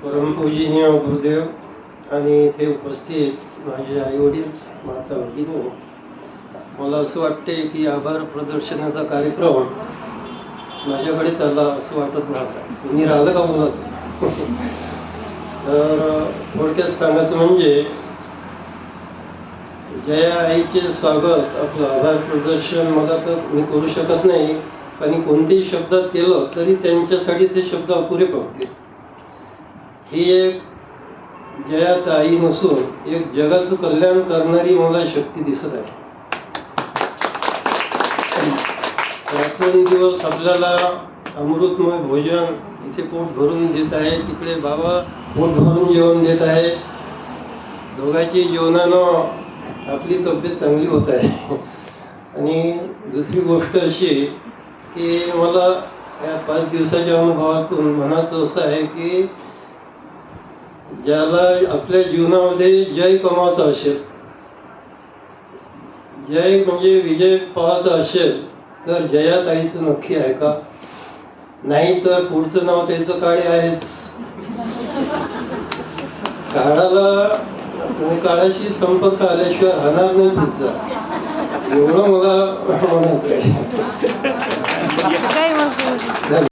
परमपूजनीय गुरुदेव आणि इथे उपस्थित माझे आई वडील, माता भगिनी, मला असं वाटते की आभार प्रदर्शनाचा कार्यक्रम माझ्याकडे चालला असं वाटत नव्हतं. मी राहिलं का मुलाचं. तर थोडक्यात सांगायचं म्हणजे जया आईचे स्वागत, आपलं आभार प्रदर्शन मला तर मी करू शकत नाही, आणि कोणत्याही शब्दात केलं तरी त्यांच्यासाठी ते शब्द अपुरे पडतील. ही एक जया ताई नसून एक जगाचं कल्याण करणारी मला शक्ती दिसत आहे. दिवस आपल्याला अमृतमय भोजन इथे पोट भरून देत आहे, तिकडे बाबा पोट भरून जेवण देत आहे. दोघांची जेवणानं आपली तब्येत चांगली होत आहे. आणि दुसरी गोष्ट अशी की मला या 5 दिवसाच्या अनुभवातून म्हणायचं असं आहे की ज्याला आपल्या जीवनामध्ये जय कमावायचा असेल, जय म्हणजे विजय पावायचा असेल, तर जयाताईचं नक्की आहे का? नाही तर पुढचं नाव त्याचं काळे आहेच. काळाशी संपर्क आल्याशिवाय राहणार नाही तिचा, एवढं मला म्हणायचं आहे.